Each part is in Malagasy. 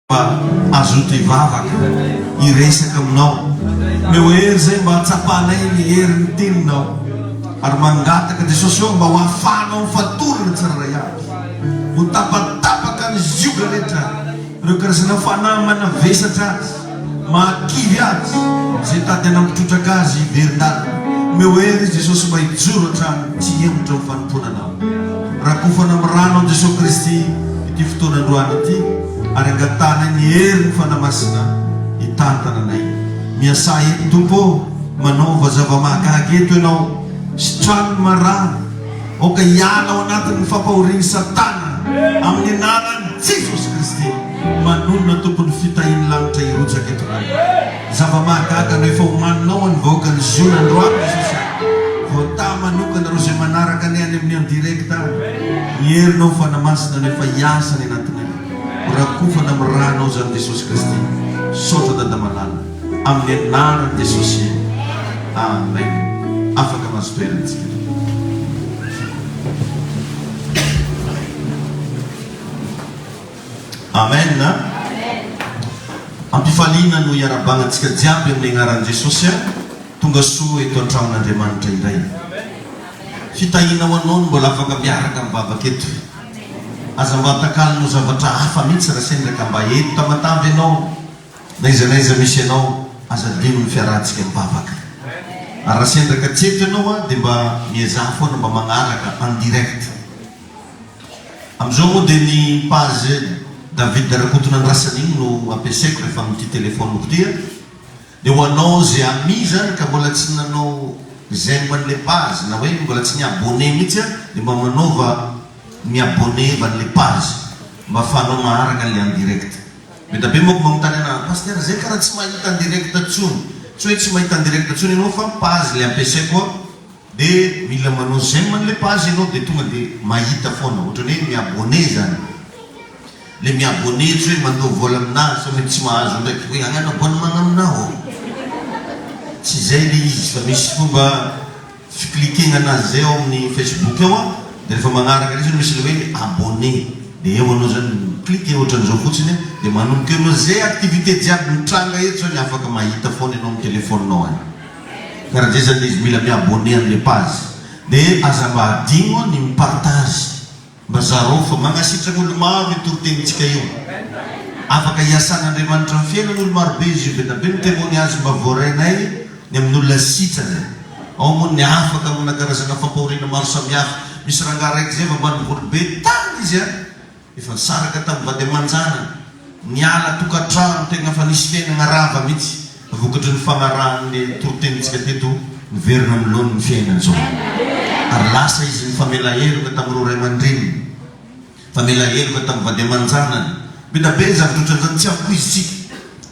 azoto ivavaka iresaka aminao meu hery zay mba hatsapanay ny herin'ny teninao ary mangataka Jesosy eo mba ho ahafahanao mifatorana tsiraray avy ho tapatapaka ny zioka rehetra ireo karazana fanahy manavesatra azy mahakivy azy zay tady anampitrotraka azy iverin-dalana meu hery Jesosy mba hijoro hatrany tsy hemotra ny fanomponanao rakofana amin'ny ranao Jesosy Kristy ity fotoanandroany ity ary angatana ny hery ny fanamasina hitantananay miasa eto Tompo manaova zava-mahagaga eto ianao sitrano marany oka hiala ao anatin'ny fampahorian'ny Satana amin'ny anarany Jesosy Kristy manonona tompony fitahin'ny lanitra hirotsaka eto zava-mahagaga no efa homaninao ny vahoaka ny zionandroany Jesosy voata manokana ro zay manaraka ny any amin'ny en direct ny herinao fanamasina no efa hiasa ny anatinay rakofana amin'ny ranao zany Jesosy Kristy sota dadamalala amin'ny anarany Jesosy amen afaka mahazo toerantsika amen ampifaliana no iarabagnantsika jiaby amin'ny agnaran'i Jesosy tonga soa eto an-tragnon'Andriamanitra indray fitahina ho anao no mbola afaka miaraka mivavaka eto aza mba hatakalino zavatra hafa mihitsy raha sendraka mba eto tamatavy ianao naiza misy ianao aza lino ny fiarantsika mivavaka ary raha sendraka tsy eto ianao dia mba miazaha foana mba magnaraka en direct am'izao moa dia ny page David Rakotona andrasany igny no ampiasaiko rehefa amin'ity telefoniko ity dia ho anao zay ami zany ka mbola tsy nanao j'aime an'le page na hoe mbola tsy niabone mihitsy dia mba manaova miabone van'le page mba ahafahanao maharaka an'le en direct mety be moko magnontany ana paster zay karaha tsy mahita en direct tsony tsy hoe tsy mahita en direct tsony ianao fa page le ampiasaiko dia mila manao j'aime an'le page ianao dia tonga dia mahita foana ohatrany hoe miabone zany le miabone tsy hoe mandao vola aminazy fa mety tsy mahazo ndraiky hoe agnano abonnement aminao tsy zay le izy fa misy fomba fiklikena anazy zay ao amin'ny Facebook eo dia rehefa magnaraka izy misy le hoe abonné dia eo anao zany klike ohatran'izao fotsiny dia manomboka eo anao zay activité jiaby mitranga eto zany afaka mahita foana ianao amin'ny telefoninao any karaha zay zany izy mila miabonné an'le page dia aza mba hadigno ny mipartage mba zareo fa magnasitraka olo maro itorytenintsika io afaka hiasan'Andriamanitra amin'ny fiainan'olo marobe izy io be dabe ny témoignage mba voarainay ny amin'olona sitra zay ao moa ny afaka amina karazana fampahoriana maro samihafa misy rangaha raiky zay fa mba nivolobe tany izy efa nisaraka tamin'ny vady aman-jana niala tokantrano tegna fa nisy fiainana rava mihitsy vokatry ny fagnarahan'le torotenintsika teto miverina milony ny fiainana zao ary lasa izy ny famela heloka tamin'ireo ray aman-dreny famela heloka tamin'ny vady aman-janany be da be zavatra ohatran'izany tsy avoko izy tsika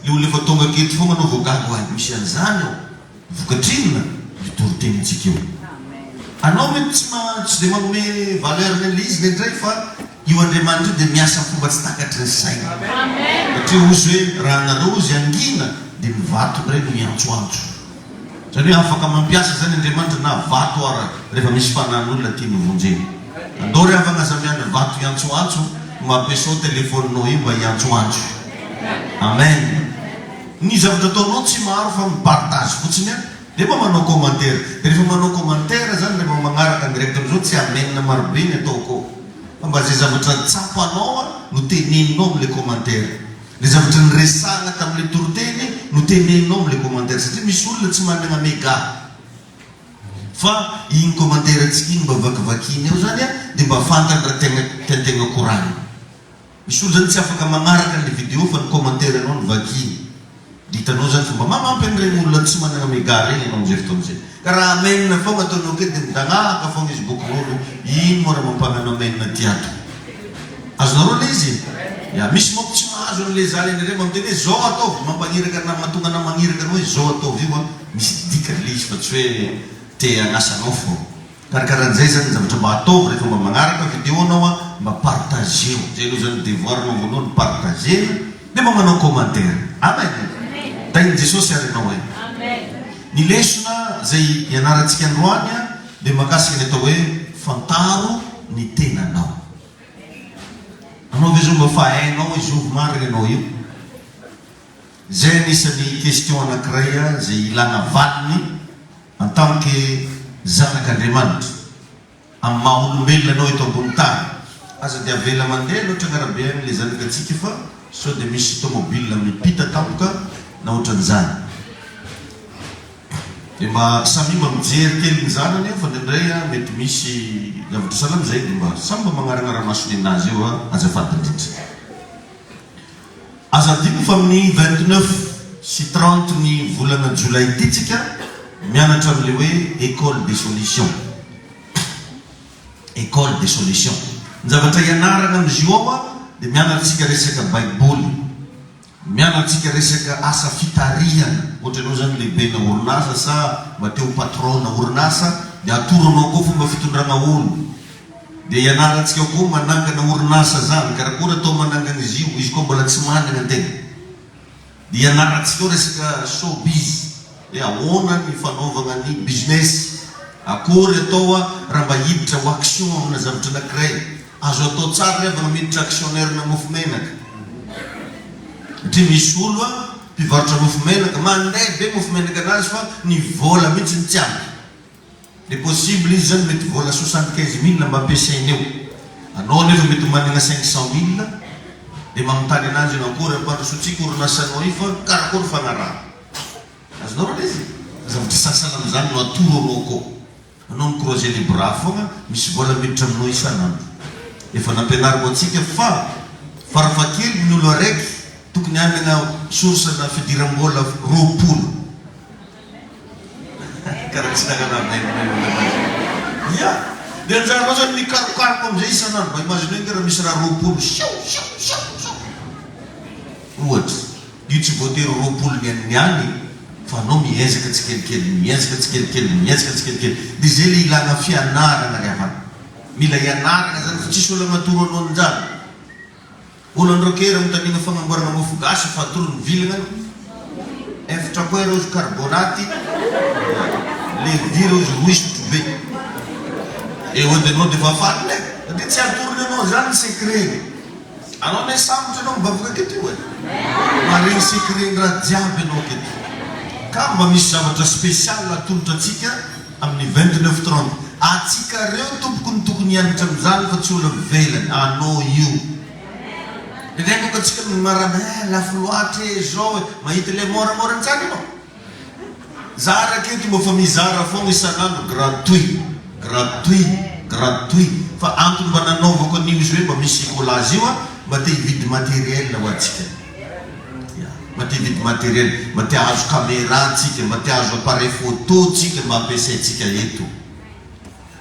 le olo efa tonga keto fogna anao voagago ay misy an'izany ao vokatrinona mitorotenintsika eo anao mety tsy dia manome valeur nyle izy nendray fa io Andriamanitra io dia miasa fomba tsy takatry ny saina satria ozy hoe raha anareo izy angina dia mivato ndray no miantsoantso zany hoe afaka mampiasa zany Andriamanitra na vato ara rehefa misy fanan'olona tia novonjeny andao ry avagnaza-miana vato iantsoantso mampiasao telefoninao io mba iantsoantso amen ny zavatra ataonao tsy maro fa mipartage fotsiny dia mba manao commentaire dia rehefa manao commentaire zany rehefa magnaraka direct am'izao tsy amenina marobe ny ataoko fa mba zay zavatra tsapanao no teneninao am'le commentaire le zavatra nyresagna tamin'le toroteny no teneninao am'le commentaire satria misy olona tsy manana méga fa igny commentaire atsika igny mba vakivakiny eo zany dia mba fantany raha tiantegna korany misy olo zany tsy afaka magnaraka an'le vidéo fa ny commentaire anao ny vakiny ditanao zany fa mba mamampy an'ireny olona tsy manana méga reny ianao am'zay fotoan'izay ka raha amenina fogna ataonao ke dia midagnaka fogna izy bokon'olo ino moa raha mampagnano amenina tiato azonareo le izy misy moko tsy mahazo an'le zany eny reny mamteny hoe zao ataovy mampagniraka na mahatonga na magniraka anao hoe zao ataovy io misy dikany le izy fa tsy hoe te agnasanao fo karakarahan'izay zany zavatra mba ataovy rehefa mba magnaraka vidéo anao mba partageo zay aloha zany devoirinao voalohany partagena dia mba manao commentaire amen tainy Jesosy ary anao hoe ny lesona zay ianarantsika androany dia makasika ny atao hoe fantaro ny tenanao anao ve zao mba fa hainao izy ovy marina anao io zay anisan'ny question anankiray zay ilana valiny en tant que zanak'Andriamanitra amin'ny maha olombelona anao eto ambony tany. Aza dia avela mandeha loatra agnarabe amin'ilay zanakatsika fa sao dia misy tomobile mipita tampoka na ohatran'izany. Dia mba samy mba mijery kely ny zanany fa ndraindray mety misy zavatra salama zay dia mba samy mba magnaragnara masony anazy eo azafady indrindra. Aza dimy fa amin'ny 29 sy 30 ny volana Jolay itsika mianatra amin'ilay hoe école des solutions. École des solutions. Ny zavatra ianarana amin'izy io dia mianarantsika resaka baiboly, mianarantsika resaka asa fitarihana. Ohatra ianao zany lehibena orinasa sa mba teo patrona orinasa dia atoronao koa fomba fitondrana olo. Dia ianarantsika koa manangana orinasa zany, karakory atao manangana izy koa mbola tsy manana antegna. Dia ianarantsika resaka showbiz, dia ahoana ny fanaovana ny business, akory atao raha mba hiditra ho action amina zavatra anankiray. Azo atao tsara rehefa namiditra actionnaire na mofo menaka. Satria misy olo mpivarotra mofo menaka mandeha be mofo menaka anazy fa ny vola mihitsy ny tsy ampy. Dia possible izy zany mety vola 75 000 mba ampiasainy eo. Anao nefa mety manana 500 000 dia mamitany anazy io akory ampandrosotsika orinasanao io fa karakory fagnarana. Azonao raha izy zavatra sasana amin'izany no atoro anao koa. Anao mikroaze les bras fogna misy vola miditra aminao isanandro. Efa nampianariko antsika fa farafakely ny olo araiky tokony hanana source na fidiram-bola 20. Karaha tsy nagnanamina. Ya, dia anjaranao zany mikarokaroko amin'izay isanandro. Mba imagine raha misy raha 20 ohatra. Io tsy voatery 20 niany fa anao miezaka tsikelikely, miezaka tsikelikely, miezaka tsikelikely. Dia zay le ilana fianarana rehefa. Mila ianarana zany fa tsisy olona matoro anao an'izany. Olo androkera mitanina fagnamboarana mofo gasy fa atoro ny vilagna efatra koa rose carbonaty le virus ruistre be. Eo dia anao dia vafaly dia tsy atorony anao zany secret. Anao ne sambotra anao mibavaka keto mareny secret raha jiaby anao keto. Ka mba misy zavatra spécial atolotra atsika amin'ny 29-30. Atsika reo tompoko ny tokony hianatra amin'izany fa tsy olo velany anao io. Dia nefaka atsika marana lafo loatra zao mahita le moramora an'izany anao. Zara keto mba fa mizara foana isanandro gratuit, gratuit, gratuit. Fa antony mba nanaovako an'io izy hoe mba misy collage io mba te hividy matériel ho atsika. Mba te hividy matériel, mba te hahazo caméra antsika, mba te hahazo appareil photo antsika mba ampiasaintsika eto.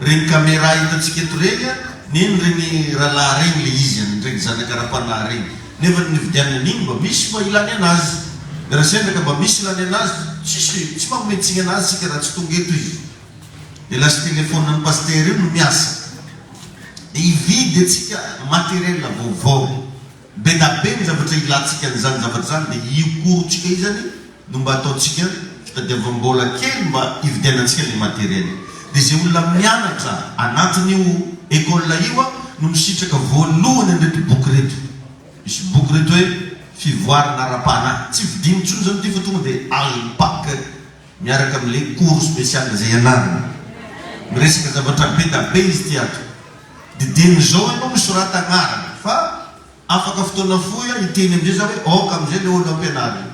Reny caméra hitantsika eto reny neny reny rahalahy reny le izy regny zanakara-panahy reny. Nefa nividianana an'iny mba misy mba ilany anazy. Raha sendaka mba misy ilany anazy tsy mametsigne anazy sika raha tsy tonga eto izy. Dia lasa telefôna ny paster io no miasa. Dia hividy atsika matériel vaovao. Be da be ny zavatra ilantsika n'izany zavatra zany dia iokorontsika izy zany no mba ataontsika fitadiavam-bola kely mba hividianantsika le matériel. Dia zay olona mianatra anatin'io école io no misitraka voalohany anreto boky reto. Misy boky reto hoe fivoarana ara-panahy. Tsy vidiny intsony zany ty fa tonga dia azo pack miaraka amin'ilay cours spécial zay ianarana. Miresaka zavatra be da be izy ty ato. Didiny zao ianao misorata agnarana fa afaka fotoana fohy hiteny amin'izay za hoe oka amin'izay le olo ampianarana.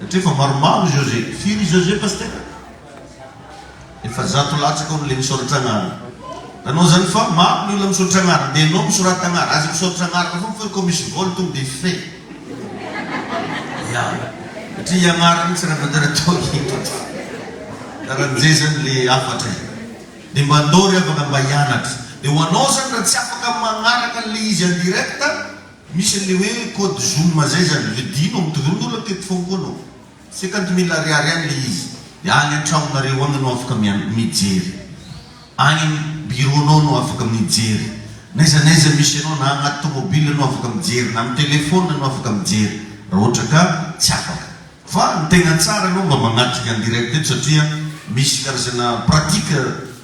Satria fa maromaro José. Firy José paster? Efa 100 latsaka on'le misoratra agnarana. Anao zany fa maro ny olona misoratra agnarana dia anao misorata agnarana. Azy misoratra agnarana foana fa koa misy vola tonga dia fe. Satria agnarana tsy raha vadara atao hito. Karan'izay zany le afatra. Dia mba andao rehefa mba hianatra. Dia ho anao zany raha tsy afaka magnaraka le izy en direct misy le hoe code Zoom zay zany vidinao mitoviron'olona teto fonkonao 50 000 ariary any le izy. Dia any an-tragnonareo any no afaka mijery. Any bureau-nao no afaka mijery. Naiza misy anao na agnaty tomobile no afaka mijery, na amin'ny telefôna no afaka mijery. Raha ohatra ka tsy afaka. Fa ny tegna tsara anao mba magnatrika en direct eto satria misy karazana pratique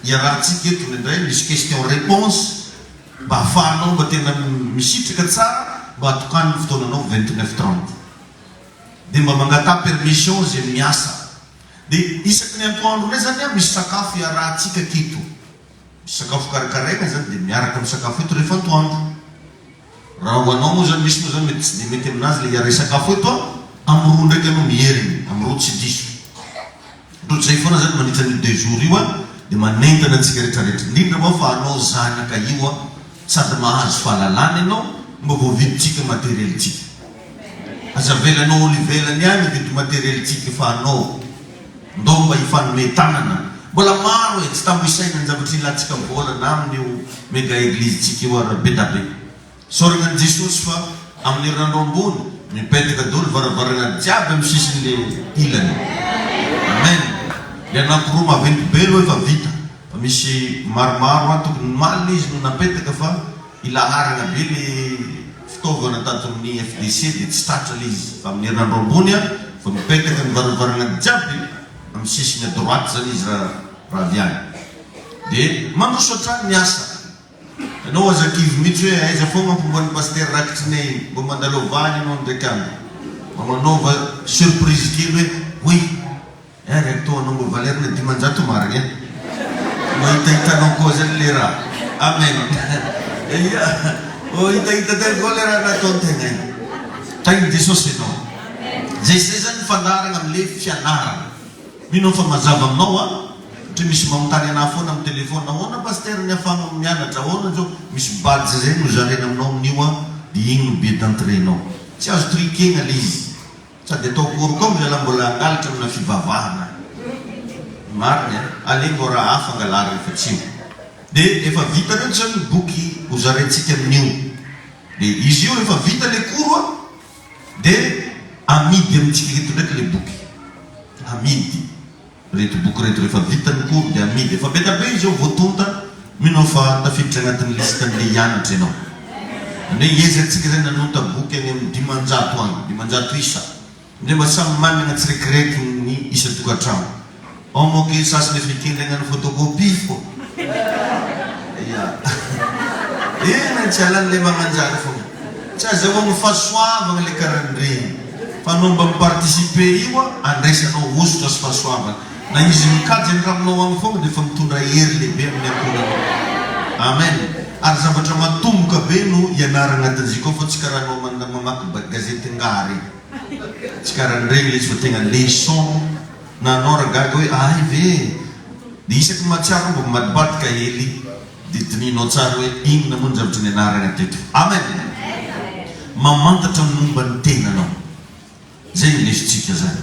iarahantsika eto indray misy question réponse mba ahafahanao mba tena misitraka tsara mba atokan'ny fotoananao 29-30. dia mba mangata permission zay miasa. Dia isaky ny atoandro ray zany misy sakafo iarahantsika keto. Misy sakafo karakaraina zany dia miaraka amin'ny sakafo eto rehefa atoandro. Raha ho anao moa zany misy moa zany mety tsy dia mety aminazy le iara sakafo eto amin'ny roa ndraiky anao miheriny, amin'ny roa tsy diso. Ohatr'izay foana zany mandritra ny 2 jours io dia manentana antsika rehetrarehetra. Indrindra moa fa anao zanaka io sady mahazo fahalalana ianao mba voavidintsika materielitsika. Aza velanao olo ivelany any vidy materielitsika fa anao ndao mba hifanome tanana. Mbola maro tsy tambo isaina ny zavatra ilantsika vola na amin'io mega eglizetsika io ara be da be. Soranan'i Jesosy fa amin'ny herinandro ambony mipetaka daholo varavarana jiaby amin'ny sisin'le ilany. Amen. Le anankiroa maventy be aloha efa vita. Fa misy maromaro tokony maly izy no napetaka fa ilaharana be le fitaovana tato amin'ny FDC dia tsy tratra le izy. Fa amin'ny herinandro ambony fa mipetaka ny varavarana jiaby amin'ny sisiny à droite zany izy raha avy any. Dia mandroso hatrany miasa. Ianao azakivy mihitsy hoe aiza foana mampomban'ny paster rakitrinay mba mandalovany ianao ndraiky andro. Mba manaova surprise kely hoe oui recto anao mba valerina 500 marina. Mahitahitanao koa zany le raha. Amen. Hitahita tena koa le raha nataon-tegna iny. Tain'i Jesosy ianao. Zay zany fandarana amin'le fianarana. Mino fa mazava aminao ohatra misy mamontany ana foana amin'ny telefona ahoana paster ny afana mianatra ahoana zao misy badge zay no zarena aminao amin'io dia igny no be d'entrénao. Tsy azo trikena le izy. Sady atao kory koa mizala mbola angalatra amina fivavahana. Marina alengo raha hafa angalara rehefa tsio. Dia efa vita reo zany boky ho zarentsika amin'io. Dia izy io efa vita le koro dia amidy amintsika eto ndraiky le boky. Amidy. Reto boky reto rehefa vita ny koro dia amidy. Efa be da be izy io voatonta mino fa tafiditra agnatin'ny listan'le hianatra ianao. Ane iezatsika zay nanonta boky any amin'ny 500 any, 500 isa. Ndre mba samy manana tsiraikaraiky ny isa tokantrano. Ao moa ke sasany efa ikendry agnano photocopie fo. Ena tsy alan'le magnanjary foana. Tsy azahoagny fahasoavagna le karan'ireny. Fa anao mba miparticipe io andraisanao osotra sy fahasoavana. Na izy mikajy ny raminao agny foana dia efa mitondra hery lehibe amin'ny ankonanao. Amen. Ary zavatra matomboka be no ianara agnatin'izy koa fa tsy karahanao mamaky gazety ngary. Tsy karahan'ireny le izy fa tegna leçon na anao ragaga hoe ay ve. Dia isaky mahatsiaro mba madibadika hely dia dininao tsara hoe inona moa ny zavatra nianarana teto. Amen. Mamantatra ny momba ny tenanao. Zay ny lesontsika zany.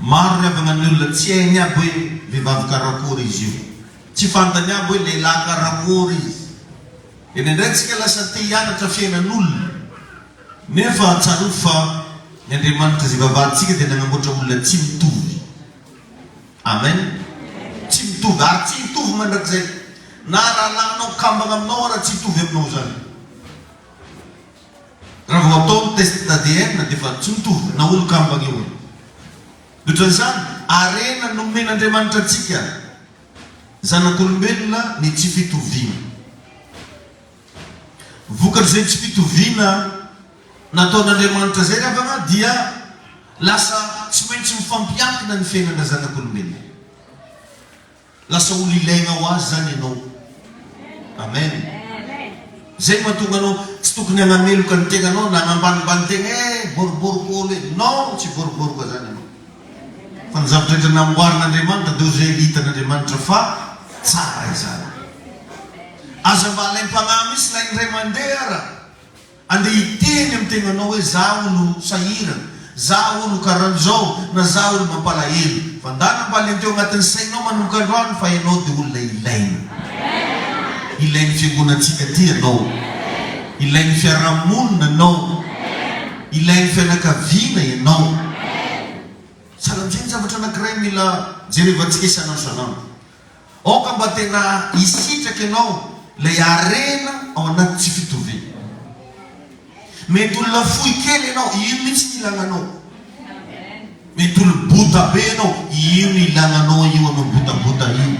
Maro ny avana ny olona tsy hainy aby hoe vehivavy karakory izy io. Tsy fantany aby hoe lehilahy karakory izy. Eny indray tsika lasa te hianatra fiainan'olona. Nefa tsaro fa ny Andriamanitra zay vavahantsika dia nanamboatra olona tsy mitovy. Amen. Tsy mitovy ary tsy mitovy mandrakizay. Na raha laninao kambana aminao raha tsy mitovy aminao zany. Raha vao atao test d'ADN dia fa tsy mitovy na olo kambana io. Ohatran'izany arena nomen'Andriamanitra antsika zanak'olombelona ny tsy fitoviana. Vokatr'izay tsy fitoviana nataon'Andriamanitra zay ravana dia lasa tsy maintsy mifampiankina ny fiainana zanak'olombelona. Lasa olo ilaina ho azy zany ianao. Amen. Zay mahatonga anao tsy tokony hanameloka ny tegnanao na hanambanimbany tegna boriboriko olo hoe non tsy boriboriko zany ianao. Fa ny zavatra rehetra namboarin'Andriamanitra dia zay hitan'Andriamanitra fa tsara izany. Aza mba alaim-pagnahy misy na indray mandeha ara andeha hiteny amin'ny tegnanao hoe za olo sahirana, za olo karan'izao na za olo mampalahelo. Fa ndana mba alenteo agnatin'ny sainao manomboka androany fa ianao dia olona ilaina. Ilain'ny fiangonantsika ty ianao. Ilain'ny fiarahamonina ianao. Ilain'ny fianakaviana ianao. Sahala amin'izay ny zavatra anankiray mila jerevantsika isanandro. Aoka mba tena hisitraka ianao ilay arena ao anaty tsy fitoviana. Mety olona fohy kely ianao, ino mihitsy ny ilagnanao. Mety olo bota be ianao, ino ny ilagnanao io anao botabota io.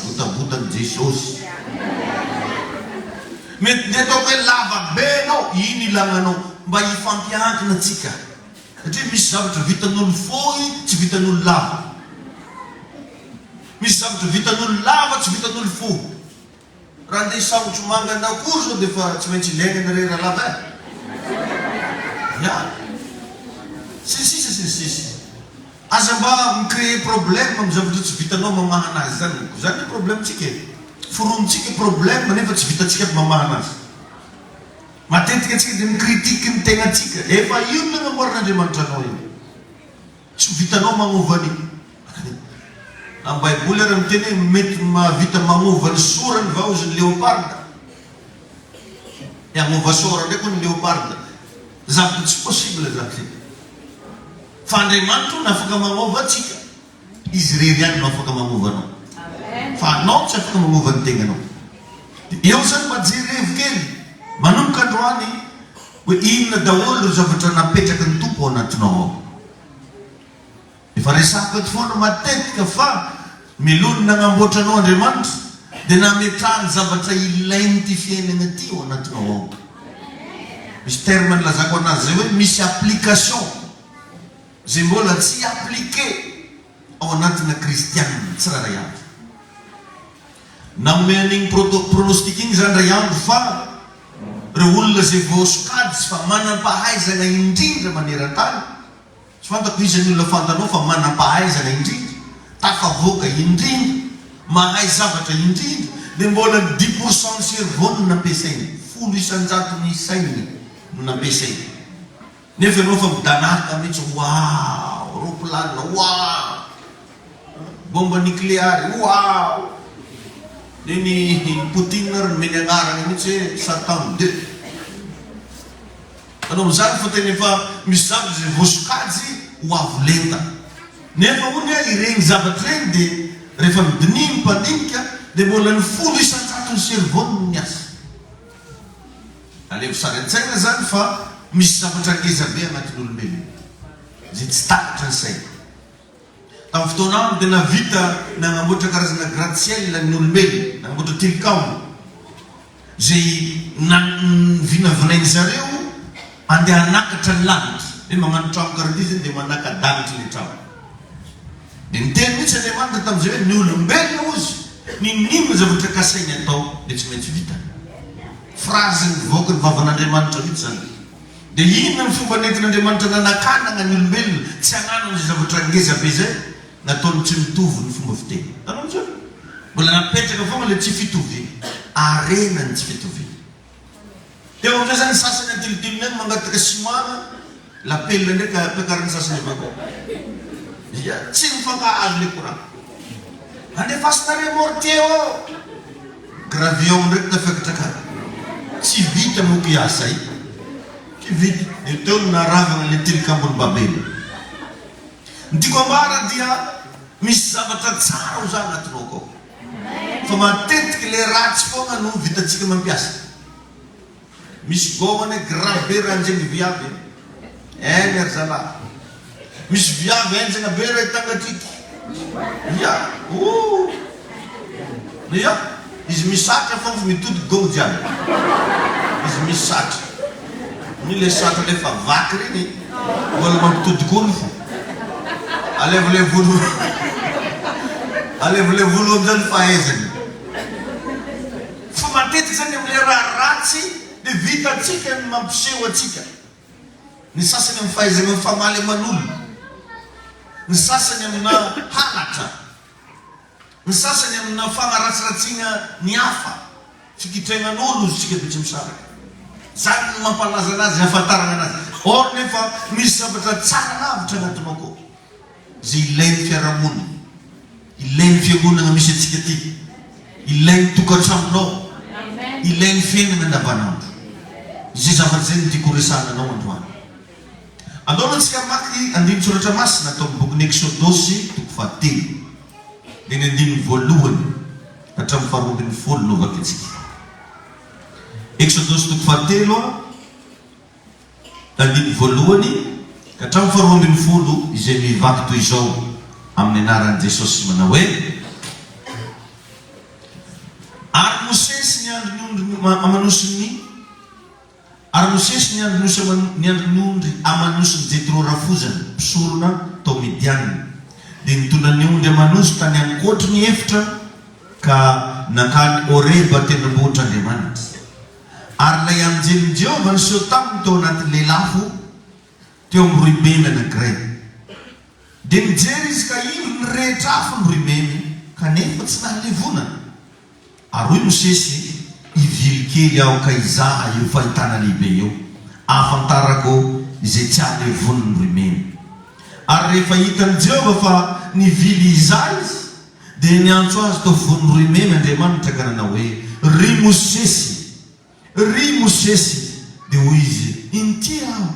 Botabotan'i Jesosy. Mety ny atao hoe lava be ianao, ino ilagnanao. Mba hifampiankina antsika. Satria misy zavatra vitan'olo fohy tsy vitan'olo lava. Misy zavatra vitan'olo lava tsy vitan'olo fohy. Raha andeha samotro manga an'akory zao dia fa tsy maintsy ilaigna anareo raha lava ya. Sisy. Aza mba micréer problème amin'ny zavatra tsy vitanao mamaha anazy zany. Zany problèmetsika. Forontsika problème nefa tsy vitatsika mamaha anazy. Matetika antsika dia mikritike ny tegnatsika. Efa io no nanamboaran'Andriamanitra anao io. Tsy vitanao magnova an'io. Amin'ny Baiboly ary miteny hoe mety mahavita magnova ny sorany va ozy ny léoparda. Hagnova sora ndraiky ny léoparda. Zavatra tsy possible zany. Fa Andriamanitra no afaka magnova atsika. Izy rery ihany no afaka magnova anao. Fa anao tsy afaka magnova ny tegnanao. Eo zany majery kely manomboka androany hoe inona daholo zavatra napetraka ny tompo ao anatinao ao. Efa resaka eto foana matetika fa milony nagnamboatra anao Andriamanitra dia nametrahany zavatra ilainy ty fiainana ty ao anatinao ao. Misy terme nilazako anazy zay hoe misy application zay mbola tsy appliqué ao anatina kristianina tsy raha ray andro. Nanome an'igny pronostic igny zany ray andro fa reo olona zay voasokady sy fa manam-pahaizana indrindra maneran-tany. Tsy fantako izy ny olona fantanao fa manam-pahaizana indrindra, tafavoaka indrindra, mahay zavatra indrindra, dia mbola 10% ny cerveau no nampiasainy, 10 isan-jato ny sainy no nampiasainy. Nefa ianao fa midanaka mihitsy, wow, roplanina, wow, bomba nucléaire, wow. Nini Putin na rin minangarang mihitsy Satan 2. Anong zany fa tena efa misy zavatra zay voasokajy ho avo lenta. Nefa mo niya iregny zavatra regny dia rehefa midininy mpandinika dia mbola ny 10 isan-jato ny cerveau no miasa. Alevo sary an-tsaina zany fa misy zavatra ngeza be agnatin'olombelona zay tsy takatra ny saina. Tamin'ny fotoana aminy dia navita nagnamboatra karazana gratte-ciel ny olombelona, nagnamboatra tilikambo zay vinavinainy zareo andeha hanakatra ny lanitra. Hoe magnano trano karaha ity zany dia manaka-danitra ny trano. Dia niteny mihitsy Andriamanitra tamin'izay hoe ny olombelona ozy ninona zavatra kasainy atao dia tsy maintsy vita. Phrase nivoaka ny vavan'Andriamanitra mihitsy zany. Dia inona ny fomba nentin'Andriamanitra nanakana ny olombelona tsy hagnano ny zavatra ngeza be zay nataony tsy mitovy ny fomba fiteny. Tanao zany mbola napetraka foana le tsy fitovy, arenany tsy fitovy. Teo amin'izay zany sasany antilitily any mangataka simana, lapelina ndraika ampiakarany sasany avako. Tsy mifankahazo le courant. Andefasinare mortier o. Gravion ndraiky tafiakatraka. Tsy vita moky iasa io. Tsy vita. Teo naravana le tilikambony Babela. Ny tiako ambara dia misy zavatra tsara ho zany anatinao akao. Fa matetika le ratsy foana no vitatsika mampiasa. Misy gomane grabe ranjeny viavy. Eny ry zalahy. Misy viavy enjana be ray tangatriky. Ya. Ya. Izy misatra fa mitody gomo jiaby. Izy misatra. Ny le satra le fa vaky reny. Mbola mampitody kono fo. Alevo le volo. Alevo le volo amizany fahaizany. Fa matetika zany amile raha ratsy dia vitatsika ny mampiseho atsika. Ny sasany amin'ny fahaizana amin'ny famaly aman'olona. Ny sasany amina halatra. Ny sasany amina fagnaratsiratsiana ny hafa. Fikitrenan'olo izy tsika be tsy misaraka. Zany no mampalaza anazy, hafantarana anazy. Or nefa misy zavatra tsara lavitra anatinao akao. Zay ilain'ny fiarahamonina, ilain'ny fiangonana misy atsika ty, ilain'ny tokantramonao, ilain'ny fiainana andavanandro. Izay zavatra zay no tiako resahana anao androany. Andao antsika maky andiny soratra masina atao amin'ny bokin'ny Exodosy 7 dia ny andiny voalohany hatramin'ny faharoambin'ny folo no vaky antsika. Exodosy 7 andiny voalohany hatramin'ny faharoambin'ny folo izay mivaky toy izao amin'ny anaran'i Jesosy manao hoe: ary Mose sy ny andro amanosiny Ary Mosesy niandron'ondry amanosiny Jetro rafozany mpisorona tao Midianina, dia nitondra ny ondry amanosy tany ankotry ny efitra ka nakany Horeba tendrombohitr'Andriamanitra. Ary ilay anjelin'i Jehovah niseho taminy teo anatin'ilay lafo teo amin'ny roimemy anankiray. Dia nijery izy ka ino ny rehetra afo ny roimemy kanefa tsy nahalevonana. Ary hoy Mosesy, ivily kely aho ka izaha io fahitana lehibe eo, ahafantarako izay tsy ahalevon'ny roimemy. Ary rehefa hitan'i Jehovah fa nivily izaha izy, dia niantso azy tao voan'ny roimemy Andriamanitra ka nanao hoe, ry Mosesy, dia hoy izy, inty aho.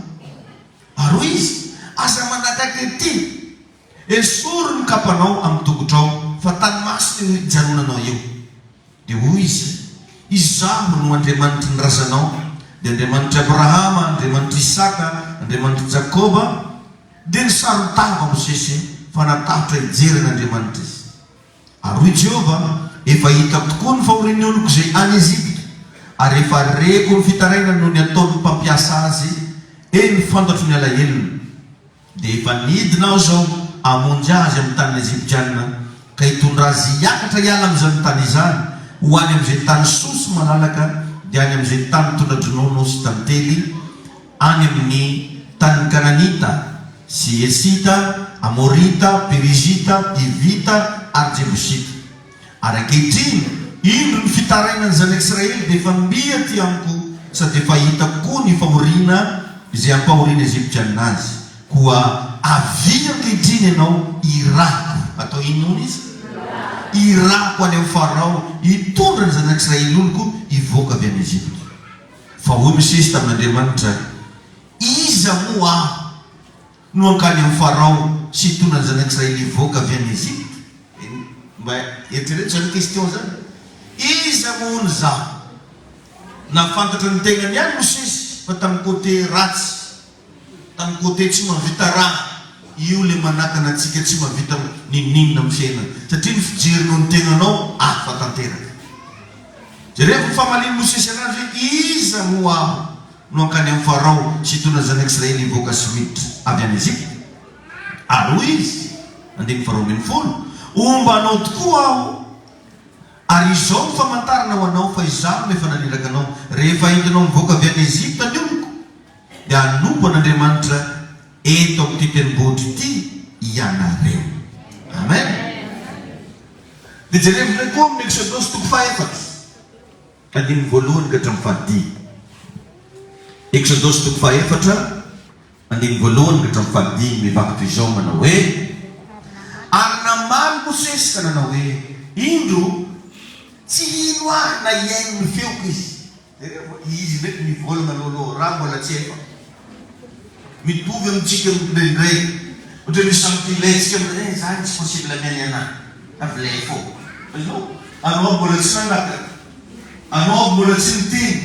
Ary hoy izy, aza manakaiky ety, esory ny kapanao amin'ny tokotrao, fa tany masina hijanonanao eo. Dia hoy izy, izaho no Andriamanitra ny razanao, dia Andriamanitra Abrahama, Andriamanitra Isaka, Andriamanitra Jakoba. Dia nisarotava Mosesy fa natahatra hijery n'Andriamanitra izy. Ary hoy Jehovah, efa hitako tokoa ny fahorian'ny oloko izay any Ezipta, ary efa reko ny fitaraina noho ny ataony mpampiasa azy ny fantatro ny alahelo. Dia efa nidina aho zao amonjy azy amin'ny tany Eziptianina, ka hitondra azy hiakatra hiala amin'izany tany izany, ho any amin'izay tany sosy malalaka, dia any amin'izay tany tondra-dronono sy tantely, any amin'ny tany Kananita sy Esita, Amorita, Perizita, Hivita ary Jebusita. Ary ankehitriny indro ny fitarainany zanak'Israely dia efa mihety amiko, sady efa hitako koa ny fahoriana izay ampahoriana Eziptianina azy, koa avy ankehitriny ianao irako. Atao inona izy? Irako any amin'ny Farao hitondra ny zanak'Israely oloko hivoaka avy any Ezipta. Fa hoy Mosesy tamin'Andriamanitra, iza moa aho no hankany amin'ny Farao sy hitondra ny zanak'Israely hivoaka avy any Ezipta? Mba eritrereto zany question zany. Iza moa ny zaho? Nafantatra ny tegnany ihany Mosesy fa tamin'ny côté ratsy, tamin'ny côté tsy mahavita raha, io le manakana antsika tsy mahavita ninninona amin'ny fiainana, satria ny fijerinao ny tegnanao afa tanteraka. Jereko famaliny Mosesy anazy hoe, iza moa aho no hankany amin'ny Farao sy hitondra ny zanak'Israely hivoaka sy miditra avy any Ezipta? Ary hoy izy, andiny Farao 10, omba anao tokoa aho, ary izao ny famantarana ho anao fa izaho no efa naniraka anao. Rehefa hitanao mivoaka avy any Ezipta ny oloko, dia hanompo an'Andriamanitra eto amin'ity tendrombohitra ity ianareo. Amen. Dia jerevy ndraiky koa amin'ny Exodosy 4, andiny voalohany ka hatramin'ny fahadimy. Exodosy 4, andiny voalohany ka hatramin'ny fahadimy, mivaka toy izao manao hoe, ary namaly Mosesy ka nanao hoe, indro tsy ino ahy na iainy ny feoko izy. Izy ndraiky mivolagna lolo raha mbola tsy efa mitovy amintsika indray. Ohatra misy sampilaitsika amin'izay, zany tsy possible miainy anahy avilay fô. Anao mbola tsy nanaka, anao mbola tsy niteny,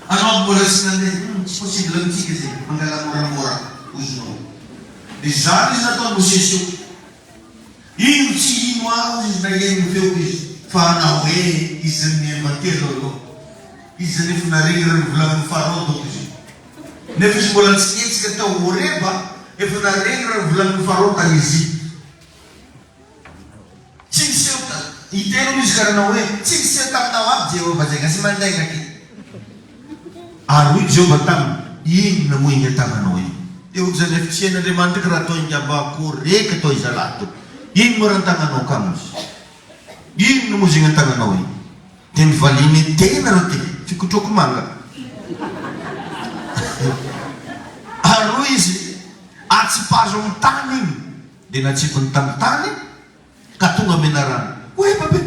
anao mbola tsy nandeha, tsy possible amintsika zay, mangala moramora ozonao. Dia zany izy natao Mosesy io. Ino tsy ino aho izy na iainy ny feoko izy, fa anao hoe izy miamatelo aloha, izy nefa naregnirany volagn'ny Farao doko izy. Nefa izy mbola tsy hetsika tao Horeba, efa naregnirany volagn'ny Farao tany Ezipta. Tsy niseho hiteno izy ka nanao hoe, tsy niseho taminao aby Jehovah zay, kasi mandaingaky. Ary hoy Jehovah taminy, inona moa iny atagnanao iny? Dia hoy zany efa tsy hain'Andriamanitra raha atao ingamba koreka atao izalato. Ino moa raha an-tagnanao kamozy? Ino moa zay an-tagnanao iny? Dia nivaliny tena raha ty, fikotroko manga. Ary hoy izy, atsipazo amin'ny tany iny, dia natsipony tamin'ny tany, ka tonga menarana. Hoe babe,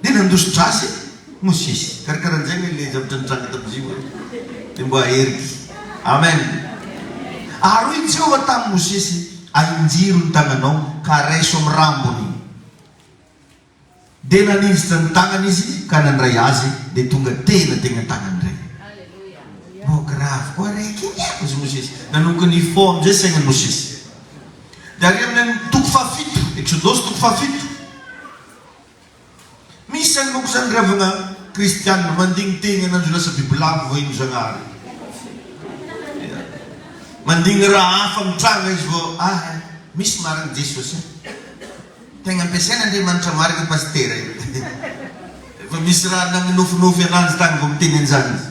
dia nandoso-drasy Mosesy. Karakaran'izay ilay zavatra nitranga tamin'izy io, dia mba heriky. Amen. Ary hoy Jehovah tamin'ny Mosesy, ainjiro ny tagnanao ka raiso amin'ny rambony. Dia nanindritra ny tagnany izy ka nandray azy, dia tonga tena tagnany iray. Oh grave koa raiky iako izy Mosesy, nanonko ny fo amin'izay sainan'ny Mosesy. Dia ary amin'ny toko fahafito, Exodosy toko fahafito, misy any manko zany ravana kristianina mandigny teny an'andro lasa bibilavo vo ino Zagnahary. mandingny raha hafa mitranga izy vao misy mariny Jesosy tegna ampiasaina Andriamanitra mariny pastera efa misy raha nanofinofy anazy tagny vao miteny an'izany izy.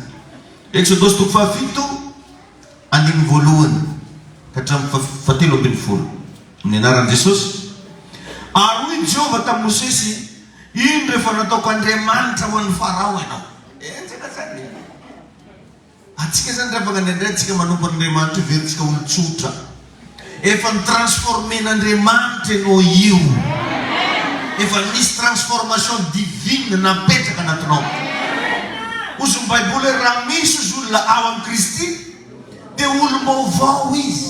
Exodus 7:1 ka hatramin'ny 7:10 amin'ny anaran'i Jesosy. Ary hoy Jehova tamin'i Mosesy, ino rehefa nataoko Andriamanitra ho an'ny Farao ianao? Tsika zany atsika zany rehefa nandray atsika manompo Andriamanitra veritsika olo tsotra, efa nitransformen'Andriamanitra ianao io, efa misy transformation divine napetraka anatinao. Ozy ny Baiboly raha misy ozy olona ao amin'ny Kristy dia olo vaovao izy.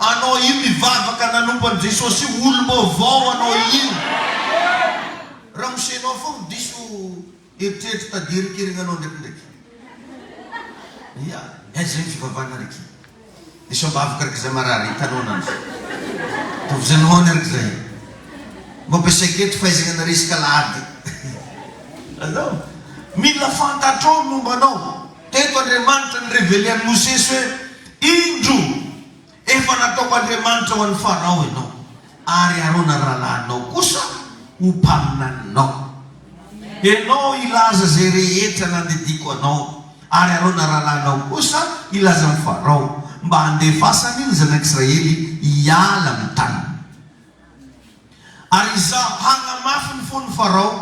Anao io mivavaka nanompo an'i Jesosy, olo vaovao anao io. Raha mosenao foana diso eritreritry tadirikerinanao ndraikindraiky. Zay ny fivavahana raiky. Diso ambavaka raiky zay marary hitanao anazy. Tovy zay nohony araiky zay. Mba ampiasaiketo fahaizana na resaka lady. Mila fantatrao momba anao. Teto Andriamanitra nirevele an'i Mosesy hoe indro efa nataoko Andriamanitra ho an'ny Farao ianao, ary arona rahalahinao kosa ho mpaminanao. Ianao ilaza zay rehetra nandediko anao, ary arona rahalahinao kosa ilaza ny Farao mba handefasany iny zanak'Israely hiala amin'ny tany. Ary izaho hagnamafy ny fon'ny Farao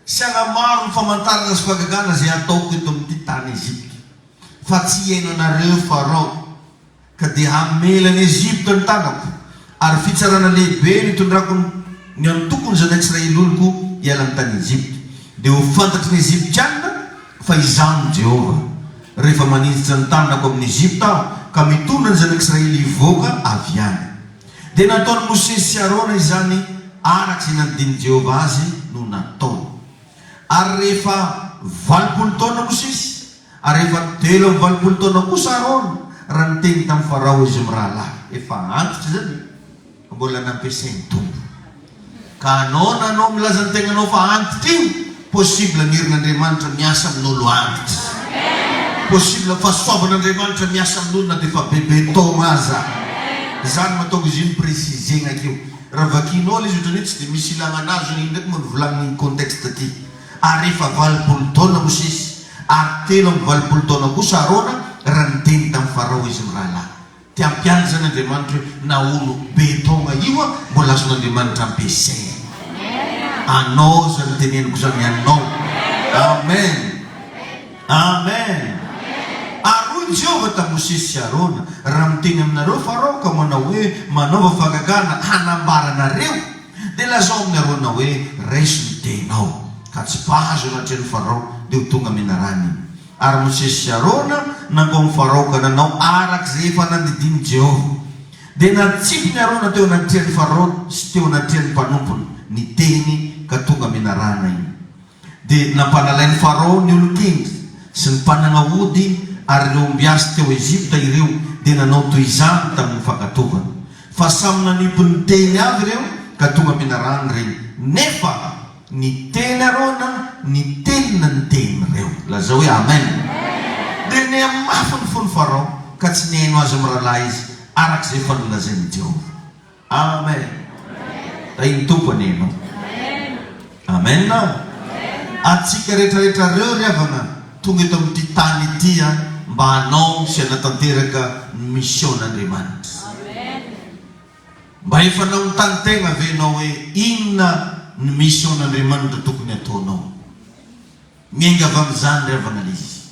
sy hagnamaro ny famantarana sy fahagagana zay ataoko eto amin'ity tany Ezipta. Fa tsy iaino anareo Farao, ka dia hamela ny Ezipta ny tanako, ary fitsarana lehibe nitondrako ny antokony zanak'Israely oloko hiala amin'ny tany Ezipta. Dia ho fantatry ny Eziptianina fa izaho Jehova, rehefa manitsitra ny tanako amin'ny Ezipta aho ka mitondra ny zanak'Israely hivoaka avy any. Dia nataony Mosesy sy Arona izany araka izay nandiny Jehova azy no nataony. Ary rehefa 20 taona Mosesy, ary rehefa 20 taona kosa Arona, raha niteny tamin'ny Farao izy mirahalahy, efa antitra zany mbola nampiasainy tombo. Ka anao milaza ny tegnanao fa antitra io, possible nirin'Andriamanitra miasa amin'olo antitra. Possible fahasoavan'Andriamanitra miasa amin'olona dia efa bebe taona aza. Zany mahatonga izy io précisena keo. Raha vakinao izy ohatrany tsy dia misy ilana anazy ny ndraiky moa volagny contexte ty. Ary efa 20 taona Mosesy, ary 20 taona kosa Arona, raha niteny tamin'ny Farao izy mirahalahy. Ty ampiany zany Andriamanitra na olo be taona io mbola azon'Andriamanitra ampiasaina. Anao zany teneniko zany anao. Amen. Amen. Ary Jehova tamin'i Mosesy sy Arona, raha miteny aminareo Farao ka manao hoe manaova fahagagana hanambaranareo, dia lazao amin'ny Arona hoe raiso ny tenao, ka tsy pahazo anatrehan'ny Farao dia ho tonga menarany. Ary Mosesy sy Arona nanao amin'ny Farao ka nanao arak'izay efa nandidiny Jehova. Dia natsipy ny Arona teo anatrehan'ny Farao sy teo anatrehan'ny mpanompony ny teny ka tonga menarana iny. Dia nampanalain'ny Farao ny olon-kendry sy ny mpanagnaody ary ireo mbiasy teo Ezipta ireo, dia nanao toy izany tamin'ny fankatoavana. Fa samy nanimpo ny teny avy ireo ka tonga menarana reny. Nefa ny teny Arona ny tenina ny teny ireo. Laza hoe amen. Dia ny amafy ny fon'ny Farao ka tsy niaino azy mirahalahy izy arak'izay efa nolazainy Jehova. Amen. Tainy tompony ianao. Amen. Atsika rehetrarehetra reo ry havana tonga eto amin'ity tany ity mba hanao sy hanatanteraka ny mission-n'Andriamanitra. Mba efa nao ny tany tegna venao hoe inona ny mission-n'Andriamanitra tokony ataonao. Miainga avy amin'izany ry havana izy.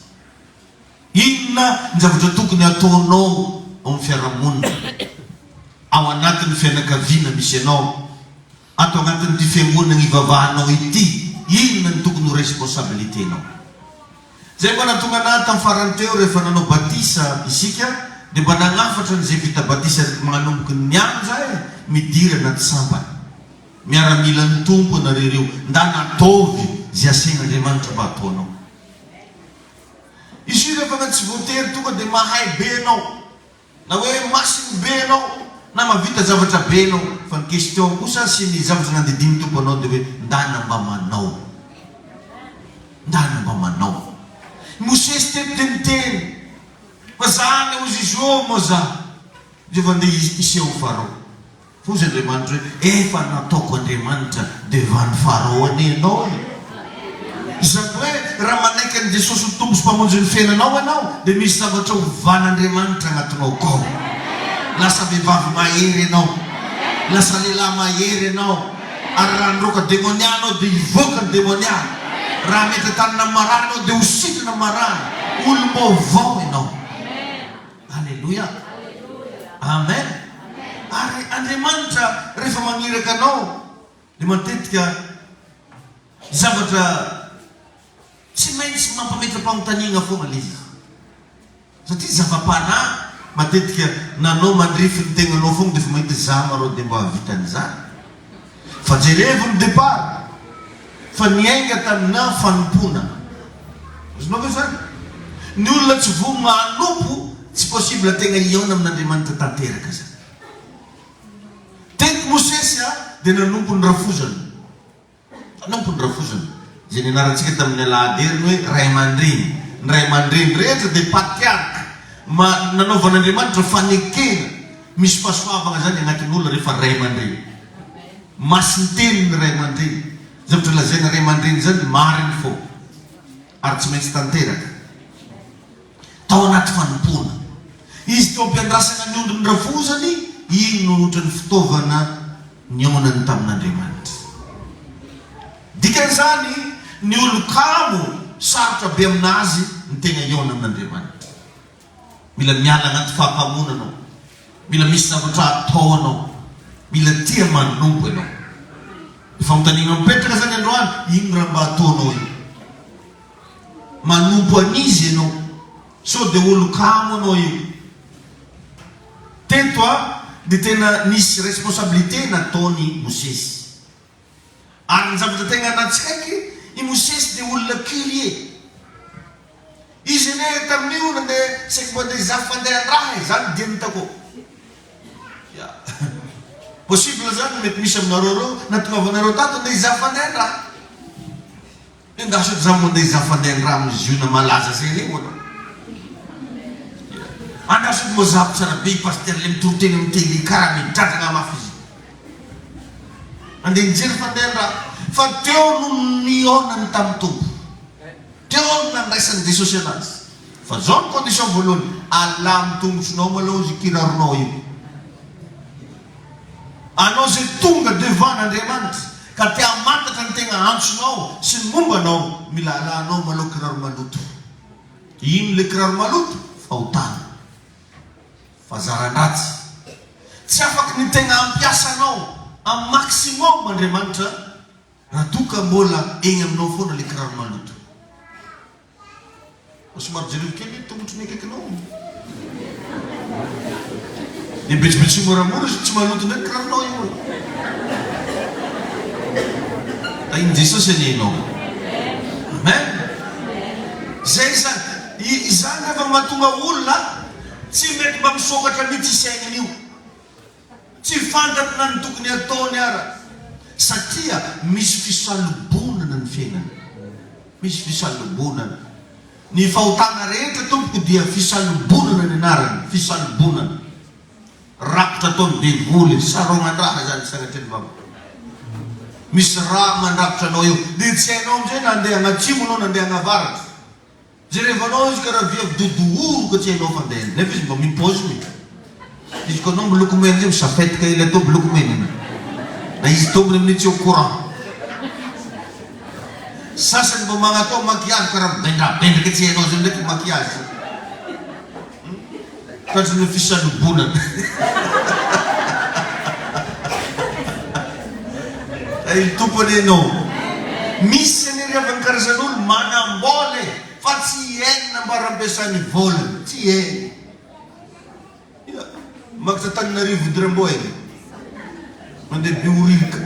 Inona ny zavatra tokony ataonao amin'ny fiarahamonina, ao anatin'ny fianakaviana misy anao, atao anatin'ity fiangonana ivavahanao ity, inona ny tokony ho responsabiliténao. Zay mba natonga anahy tamin'ny farany teo rehefa nanao batisa isika, dia mba nagnafatra n'izay vita batisa magnomboky ny anja midira anaty sampany. Miaramila ny tompo anareo nda nataovy zay asain'Andriamanitra mba ataonao. Izy io rehefa anaty tsy voatery tonga dia mahay be anao, na hoe masiny be anao, na mavita zavatra be anao, fa ny question kosa sy ny zavatra nandidiny tompo anao dia hoe ndana mba manao. Ndana mba manao. Mosesy teniteny fa zany ozy izo moa za dia efa andeha iseho farao. Fo izy Andriamanitra hoe efa nataoko Andriamanitra devant ny farao anenao. Izany hoe raha manaiky an' Jesosy ho tompo sy mpamonjy ny fiainanao ianao dia misy zavatra hovan'Andriamanitra agnatinao kao. Lasa vehivavy mahery ianao, lasa lehilahy mahery ianao, ary raha niroka demonianao dia hivoaka ny demoniana. Raha mety tanana marana dia hositana marana. Olo-baovao ianao. Alleluia. Amen. Ary Andriamanitra rehefa magniraka anao dia matetika zavatra tsy maintsy mampametram-panontaniana foana le izy. Satria zava-panahy matetika nanao mandrify ny tegnanao foana dia efa mahita za marao dia mba vitan'izany. Fa jerevy ny départ fa niainga tamina fanompona. Azonao ve zany? Ny olona tsy vo manompo tsy possible tegna iona amin'Andriamanitra tanteraka zany. Teto Mosesy dia nanompo ny rafozana. Nanompo ny rafozana. Izay nianarantsika tamin'ny alahady hoe ray aman-dreny. Ny ray aman-dreny rehetra dia patriarka. Nanaovan'Andriamanitra fanekena. Misy fahasoavana zany agnatin'olona rehefa ray aman-dreny. Masinteny ny ray aman-dreny. Zavatra lazaina ray aman-dreny zany mariny fô. Ary tsy maintsy tanteraka. Tao anaty fanompona. Izy tao ampiandrasana ny ondriny rafozany, iny no ohatran'ny fitaovana nionany tamin'Andriamanitra. Dikan'izany ny olo-kamo sarotra be aminazy ny tegna iona amin'Andriamanitra. Mila miala anaty fahampamonana anao. Mila misy zavatra atao anao. Mila tia manompo ianao. Efa mitanina mipetraka zany androany, ino raha mba ataonao io? Manompo an'izy ianao. So dia olo-kamo anao io. Teto dia tena nisy responsabilité nataony Mosesy. Ary ny zavatra tegna anatsikaiky, i Mosesy dia olona curie. Izy ne tamin'io nandeha saika mbo andeha izaha fandehan-draha zany dia nitako. Possible zany mety misy aminareo natongovanareo tato andeha izaha fandehan-draha. Engasy za mbo andeha izaha fandehan-draha amin'ny ziona malaza zay regny anao. Andasy mbo zapo tsara be pasteur le mitoroteny amin'ny télé karaha midradrana mafy izy. Andeha mijery fandehan-draha. Fa teo no nionany tamin'ny tompo. Teo no nandraisan'i Jesosy anazy. Fa zao ny condition voalohany, alamy tongotronao malao izy kiraronao io. Anao zay tonga devant n'Andriamanitra ka te hamantatra ny tegna antsonao sy ny mombanao, mila alanao malao kiraro maloto. Ino le kiraro maloto? Fahotana. Fazaran-dratsy. Tsy afaky ny tegna ampiasanao amin'ny maximum Andriamanitra raha toka mbola eny aminao foana le kiraro maloto. Somary jereo kely tongotry ny akaikinao. Dia betsibetsy moramora izy tsy maloto ndraiky kiraronao io. Tain'i Jesosy anenao. Amen. Zay zany. Izany rehefa mahatonga olona tsy mety mba misokatra mihitsy isainan'io. Tsy fantatry na ny tokony ataony ara. Satria misy fisalobonana ny fiainana. Misy fisalobonana. Ny fahotana rehetra tompoko dia fisalobonana ny anarany. Fisalobonana. Rakotra ataony devoly, saronan-draha zany sagnatry ny vava. Misy raha mandrakotra anao eo. Dia tsy hainao amin'izay na andeha agnatsimo anao na andeha agnavaratra. Jerevanao izy karaha viavy dodohoro ka tsy hainao fandehany. Nefa izy mba mipôziny. Izy ko anao miloko mena zay misafetika ila atao miloko mena. Na izy tombony amin'ny tsy au courant. Sasany mba magnatao makiazy karaha bendrabendraka tsy hainao zay ndraiky makiazy. Tantrany fisalobonana. Ay tompony ianao. Misy aniravany karazan'olo manambole fa tsy hainy mba rampiasany volany. Tsy hainy. Makitra Tananarivo di Ramboeny. Mandeha Beorika.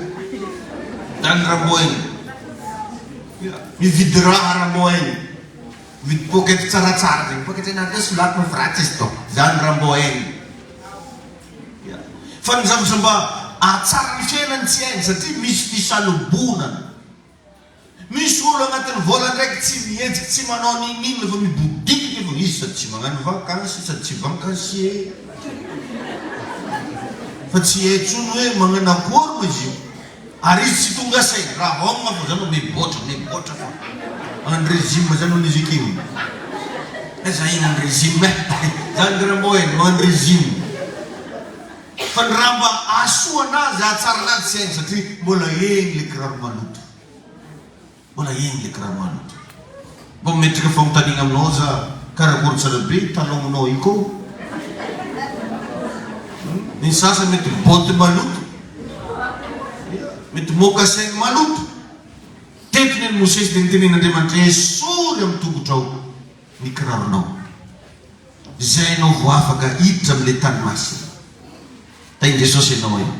Tany Ramboeny. Mividy raha Ramboeny. Mividy pokety tsaratsara zany. Pokety nandeso lahat mavratsy izy to. Zany Ramboeny. Fa ny zavatra mba ahatsara ny fiainany tsy hainy satria misy fisalobonana. Misy olo agnatin'ny vola ndraiky tsy mihetsiky, tsy manao ninino fa mibodiky izy sady tsy magnano vakansy sady tsy vakansier. fa tsy etsony hoe magnana akory izy io ary izy tsy tonga saina raha homagna fa zany miboatra fa magnano régime zany hono izy akeo za ignano régime zany gara mbô eny magnano régime fa ny raha mba asoa anazy ahatsara anazy tsy hainy satria mbola egny le kiraro maloto mbo metrika fagnotanigna aminao za karakory tsara be talogninao iko ny sasa mety boty maloto mety mokasainy maloto tetiny ny mosesy de nitenen'Andriamanitra esory amin'ny tongotrao ny kiraronao zay anao vo afaka hiditra am'le tany masina tainy Jesosy ianao io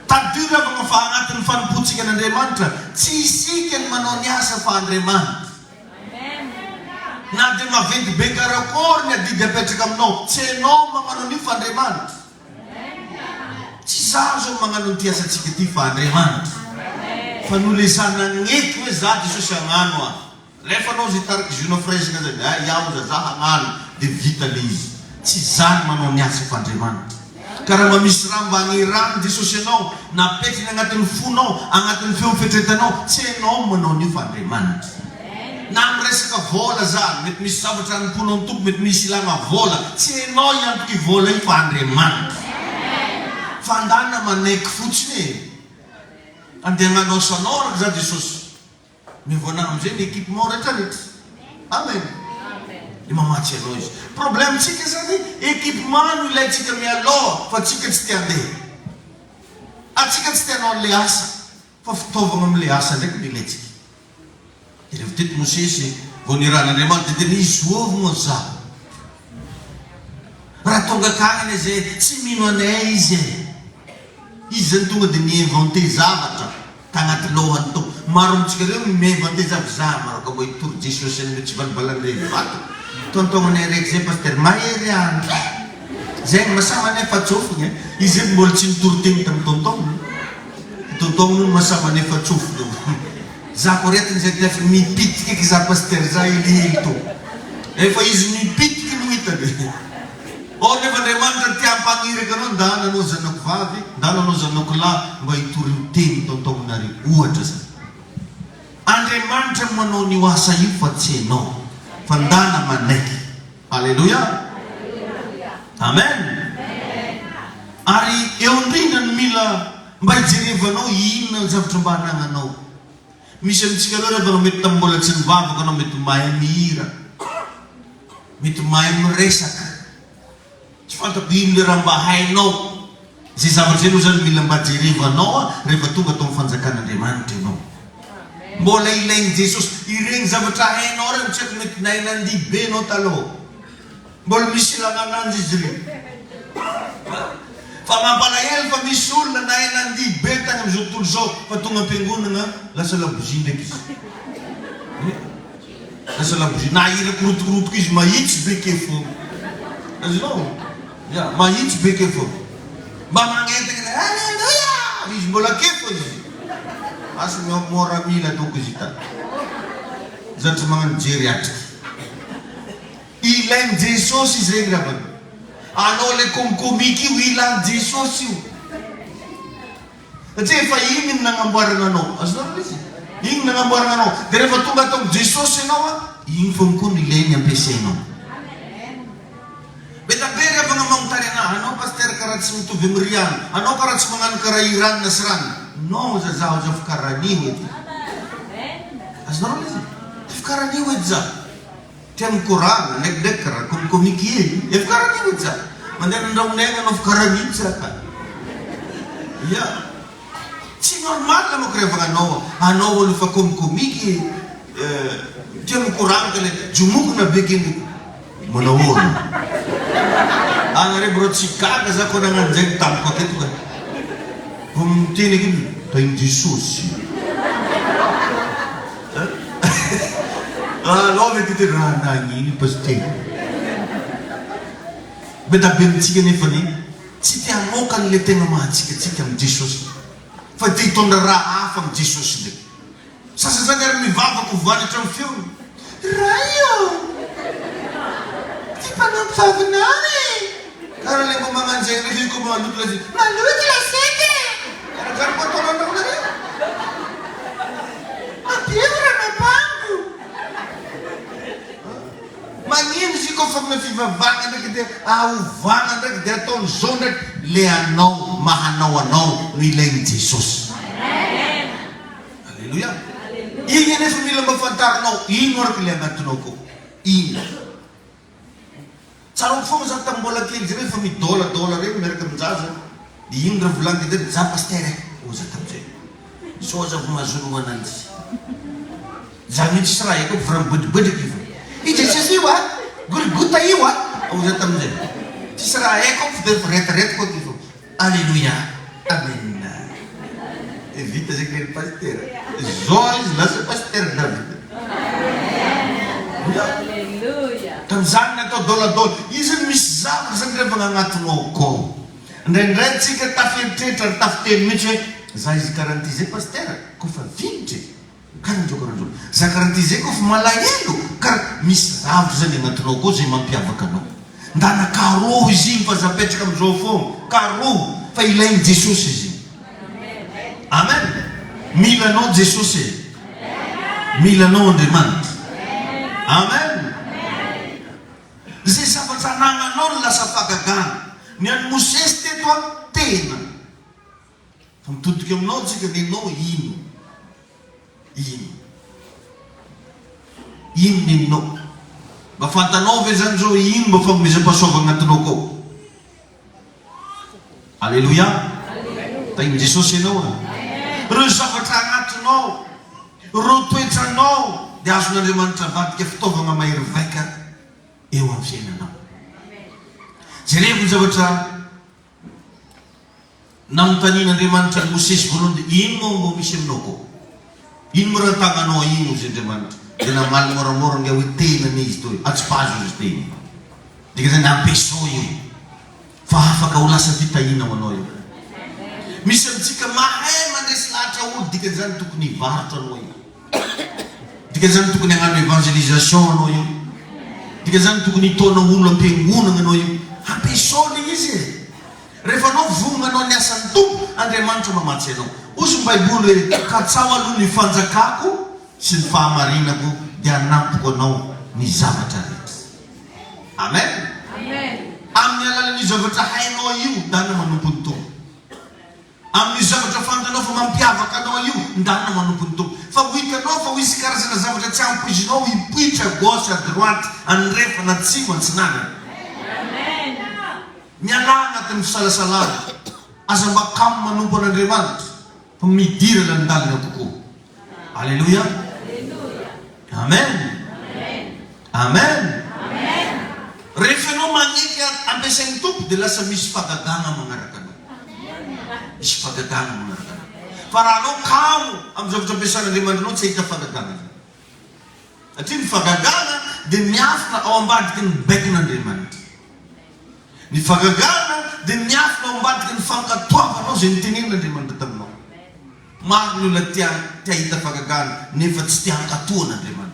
tadiravagna fa agnatin'ny fanompotsika an'Andriamanitra tsy isika ny manao ny asa fa Andriamanitra na de maventy be karakory ny adidy apetraka aminao tsy anao magnano an'io fa Andriamanitra tsy za zao magnano ny ty asantsika ty fa Andriamanitra fa nolesana gnety hoe za Jesosy hagnano a rehefa anao zay taraky juna fresaka zay iaho za hagnano de vita le izy tsy zany manao ny asa fa Andriamanitra karaha mba misy raha mba hagnirany Jesosy anao napetriny agnatin'ny fonao agnatin'ny feo fetretanao tsy anao manao an'io fa Andriamanitra na amin'ny resaka vola zany mety misy zavatra anomponao ny tompo mety misy ilana vola tsy anao iantoky vola io fa Andriamanitra fandana manaiky fotsiny andeha hagnano sanao raky za Jesosy mivona am'izay ny équipement rehetrarehetra amen de mamatsy anao izy problèmetsika zany équipement no ilayntsika mialoha fa tsika tsy te andeha atsika tsy te hanao an'le asa fa fitaovagna am'le asa ndraiky no ilayntsika de rehefa tety Mosesy vo niran'Andriamanitra de nizoavogna za raha tonga kagnany zay tsy mino anay izy zany tonga de miinventé zavatra tagnaty lohany to maro amitsika reo miinventé zavatra za maraka mbo hitory Jesosy any tsy balibalan'le vato tontognanay raiky zay paster mahery andro zay mahasamanay fatsofony izy mbola tsy nitory tegny tamy tontognony mahasamanay fatsofony za ko retiny zay tefa mipitiky eky za paster za ilihily to efa izy mipitiky no hitany nefa Andriamanitra ty ampagniriky anao ndana anao zanako vavy ndana anao zanako lahy mba hitory teny tontognonareo ohatra zany Andriamanitra manao ny asa io fa tsy anao fa ndana manaiky alleluia amen ary eo indrindra ny mila mba hijerevanao inona ny zavatra mba anagnanao misy amitsika reo rehefa anao mety tambola tsy nivavaka anao mety mahay mihira mety mahay miresaka tsy fantako ino le raha mba hainao zay zavatra zay aloha zany mila mba jerevanao rehefa tonga tao fanjakan'Andriamanitra ianao mbola ilainy Jesosy ireny zavatra hainao reny tsy haiko mety nainandibe anao taloha mbola misy ilana ananjy izy reny fa mampalahelo fa misy olona nainandibe tagny am'izao tontolo zao fa tonga am-piangonana lasa labozie ndraiky izy lasa labozie na hira korotokorotoka izy mahitsy beke fo azonao mahitsy beke fo mba magnentana alleluia izy mbola ke fo izy asa mora mila toko izy tany zatra magnano jeriatriky ilainy Jesosy izy regny ravany anao le komikomiky io ilany Jesosy io satria efa igny ny nagnamboarana anao azonao izy igny nagnamboarana anao de rehefa tonga ataoko Jesosy anao igny fo koa no ilainy ampiasainao betabe rehefa magnanontany anahy anao paster karaha tsy mitovy amin'ny riano anao karaha tsy magnano karaha irano na sy rano non zazaho za fikaranio edy azonao izy fikaranio edy za tia mikorana ndraikindraiky karaha komikomiky edy fikaranio edy za mandeha nandraonegna anao fikaranio tsaka ia tsy normal anao rehefa anao olo fa komikomiky tia mikorana ka le jomokona bekeny manao olo anare bro tsy gaga za ko nagnano zay tamiko aketo ka vo miteny aky tainy Jesosy alao mety te raha nagniny paster betabe amitsika nefany tsy te hamoka an'le tegna mahatsika tsika amy Jesosy fa te hitondra raha hafa amy Jesosy ndraiky sasa zany ary mivavaka voanitra amy feony raha io ty mpanampy vavinany Karena yang pemangan saya ini kau malu lagi. Malu lagi. Karena kan kau tolong dong lagi. Dia berapa bangku? Mangin si kau famna fiva vangan kita, vangan kita ton zonet leanau mahanau nilai Jesus. Haleluya. Ini ni família bafantar no inor kiliangan tunoko. Ini. Sarong fong sa tambola kil jere fami dolar ini mereka menjaza. Di indra vulang kita zapas tere. Uza tamje. Soza fumazunu nanti. Jangan serai ko from bud kifu. Ije sesiwa, guta iwa. Uza tamje. Serai ko ret ko kifu. Haleluya. Amin. Evita se querer pasteur. Jois lá se pasteur David. Haleluya. Tanzania to dola. Isin misap sangre bangangat noko. Dan renci ke tafte miche. Zai garantize pasteur. Kufa 20. Kan jogo ranjo. Za garantize kuf malayelo. Kar misap sangre ngat noko zai mampiavakano. Ndana karo zim fa za petka mzofo. Karo fa ilain Jesus zim. Amen. Milano Jesus. Milano on demand. Amen. Zai sabat sananga non la sapagagan. Nian museste tua tena. Fam tudo que eu não digo que não hino. Hino. Bafanta 9 anos o hino bafam bisa pasok ang natunoko. Haleluya. Tayo Jesus ino. Rusa vertrangat no. Rutwet no. De asuna de man travat ke ftova nga may reveka. Ewa fiena no. Jere buza batra. Nam tani na de man tra musis bulund imo mo misim noko. Imo ratanga no imo si de man. Dina mal moro nga wite na ni isto. At spazo este. Diga na pesoyo. Fa ka ulasa fita ina wanoyo. Misal jika mahal mandres lata ud dikazan tuk ni varto noy. Dikazan tuk ni ngano evangelisation noy. Dikazan tuk ni tono ulo penguno noy. Happy soul ise. Refano vunga no nya santu andre manto mamatseno. Usum Bible katsawa lu ni fanza kako sin fa marina ku dia namp ko no ni zavatarit. Amen. Amen. Amnya ni zavata hay no yu dana manupunto. Amni zavatra fantano fa mampiavaka anao io ndana manumpunto fa witanao fa wisy karazana zavatra tsy ampoizinao ipoitra gauche à droite andrefa na tsimo antsinana. Amen. Miala agnatin'ny fisalasalana aza mba kamo manompo an'Andriamanitra fa midira landalina kokoa. Haleluya. Amen. Amen. Rehefa ianao magneky ampiasain'ny tompo dia lasa misy fagagana magnaraka anao. Misy fagagana magnaraka anao. Fa raha anao kamo amin'ny zavatra ampiasan'Andriamanitra tsy ahita fagagana. Satria ny fagagana dia miafina ao ambadiky ny baikin'Andriamanitra. Ny fagagana dia miafina ao ambadiky ny fankatoavanao izay nitenen'Andriamanitra taminao. Maro ny olona tia hita fagagana nefa tsy tia hankatoan'Andriamanitra.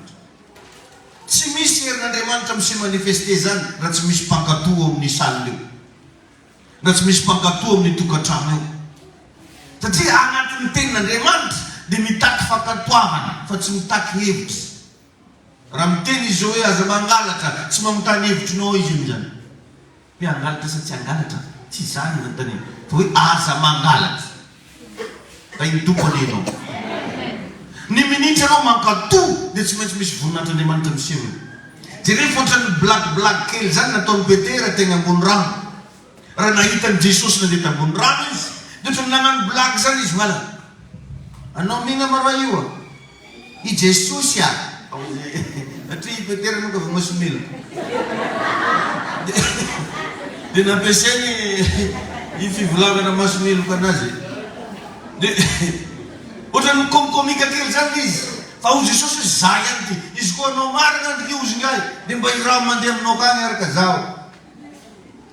Tsy misy herin'Andriamanitra misy manifeste zany raha tsy misy mpankatoa amin'ny salina eo, raha tsy misy mpankatoa amin'ny tokantrano eo. Satria agnatin'ny tenin'Andriamanitra dia mitaky fankatoavana fa tsy mitaky hevitra. Raha miteny izy hoe aza mangalatra tsy mamontany hevitrinao izy amin'izany. Hoe angalatra sa tsy angalatra tsy izany manontany fa hoe aza mangalatra. Fa iny tompony ianao. Ny minitra anao mankatoa dia tsy maintsy misy voninahitran'Andriamanitra miseho. Jereo fotrany black kely zany nataony Petera teny ambony rano. Raha nahitany Jesosy nandeha ambony rano izy dia ohatran'ny nagnano blague zany izy mala. Anao mihina marao io i Jesosy a. Satria i Petera nuk avy masomelo. Dia nampiasainy i fivolavana masomeloko anazy. Ohatran'ny komkomika kely zany izy. Fa ho Jesosy hoe za ihany ty. Izy koa anao marina antiky ozy ngay dia mba iraha mandeha aminao kany araka zaho.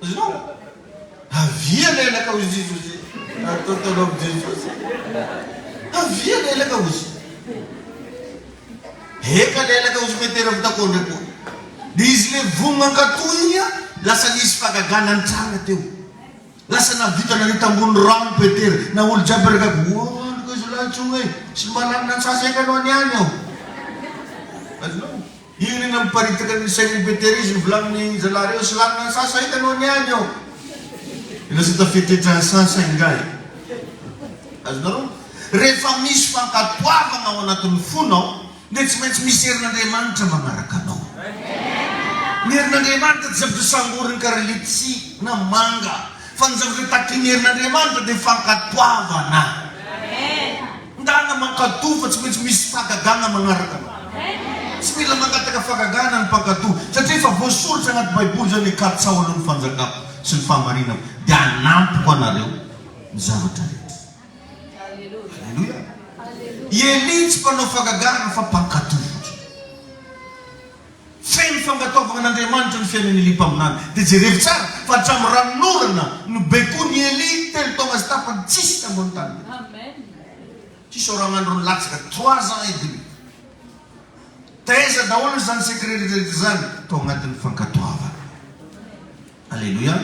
Azonao? Avia lelaka ozy Jesosy. Ataotaonao Jesosy. Avia lelaka ozy. Eka lelaka ozy Petera fitakondra koa. Dia izy le vomankatoa igny a lasa nisy fagagana an-tragno teo. Lasa navita na nitambony rano Petera. Na olo jiaby reka andro izy latsonga sy malanina sasa ekanao niany ao. Azonao. Io na miparitaka ny sain'ny Petera izy mivolaniny zalahy reo sy lanina sasa ekanao niany ao. Lasa tafetetra sasa ingay. Azonao. Rehefa misy fankatoavana ao anatin'ny fonao, dia tsy maintsy misy herin'Andriamanitra manaraka anao. Ny herin'Andriamanitra tsy zavatra sangoriny karalitsi na manga. Fa ny zavatra taky ny herin'Andriamanitra dia fankatoavana. Ndana mankatoa fa tsy maintsy misy fagagana manaraka anao. Tsy mila mangataka fagagana ny mpankatoa. Satria efa voasoratra anaty Baiboly zany ny katsaona ny fanjakako sy ny fahamarinako. Dia anampiko anareo ny zavatra rehetra. Halleluja. Eli tsy mpanao fagagana fa mpankatoa. Feno fankataovana an'Andriamanitra ny fiainan'ny Elipa aminany. Dia jerevy tsara fa hatramin'ny ranorana no bekoan'ny Eli telo taona sy tapany tsisy tambony tany. Tsisy oragn'andro ny latsaka 3 ans et demi. Taiza daholo zany secret rehetra zany tao agnatin'ny fankatoavana. Alleluia.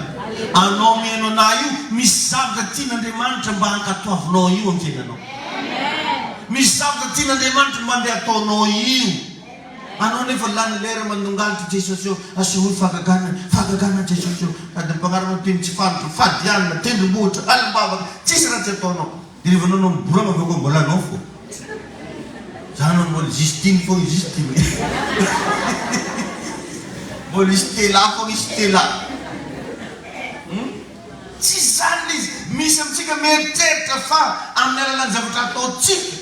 Anao mihaino na io misy zavatra tian'Andriamanitra mba hankatoavinao io amin'ny fiainanao. Misy zavatra tian'Andriamanitra mba andeha ataonao io. Anao nefa lany lera mandongalitra Jesosy eo asehoy fagagana Jesosy eo. Ady mpanarana teny tsy fantatra fadianina tendrombohitra alimbavaka tsisy raha tsy ataonao. Dia rehefa anao miborana aveo koa mbola anao fo. Zany mbola Justine fo Justine. Mbola Stella fo Stella. Tsy zany izy. Misy amintsika mieritreritra fa amin'ny alalan'ny zavatra ataontsika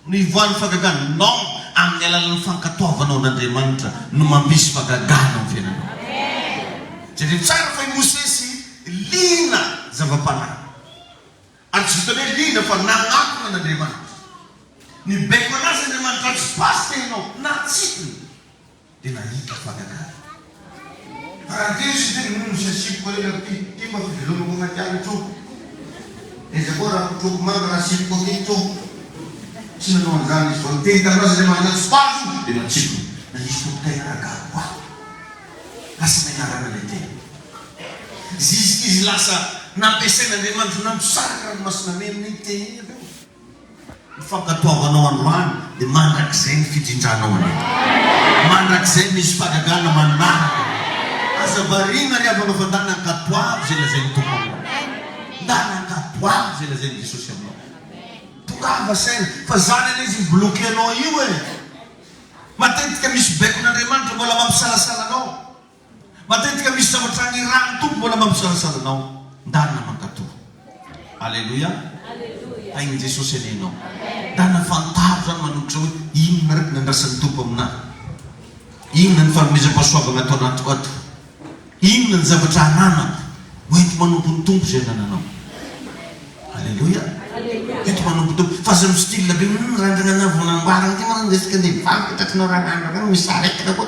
no ivoan'ny fagagana. Non, amin'ny alalan'ny fankatoavanao n'Andriamanitra no mampisy fagagana amin'ny fiainanao. Satria tsara fa i Mosesy lina zava-panahy. Ary tsy vitan'ny hoe lina fa nagnatona n'Andriamanitra. Ny beko anazy Andriamanitra tsy pasy tenao na tsikiny dia nahita fagagana. Paradiso dia sasiko ela ty mba fivelomako agnaty agny troko. Eza koa raha troko manga raha siko akito. Tsy nanao an'izany izy fa teny tam'razy Andriamanitra tsy pasy dia natsiko. Nanisy tokotay ragako aho. Lasa menarana le teny. Izy lasa nampiasain'Andriamanitra nampisaraka ny masina meniny teny iny aveo. Ny fankatoavanao androany dia mandrakizay ny fidindranao anao. Mandrakizay misy fagagana manaraka. Asa varina ry avanao fa ndana ankatoavy zay lazain'ny tompony. Ndana ankatoavy zay lazain'ny Jesosy aminao. Tongava saina fa zany ana izy bloqué anao io e. Matetika misy bekon'Andriamanitra mbola mampisalasala anao. Matetika misy zavatra ny rano tompo mbola mampisalasala anao. Ndana mankatoa. Alleluia. Tain'i Jesosy aninao. Ndana fantaro zany manotra hoe inona raiky ny andrasan'ny tompo aminahy. Inona ny fanomezam-pahasoavana atao anatiko ato. Inona ny zavatra ananako hoento manompo ny tompo zay anananao. Alleluia. Hoento manompo tompo. Fa aza amin'ny style be randrana vonambarana ty mana resaka andeha vaky tatinao ranandro kany misy aretika koa.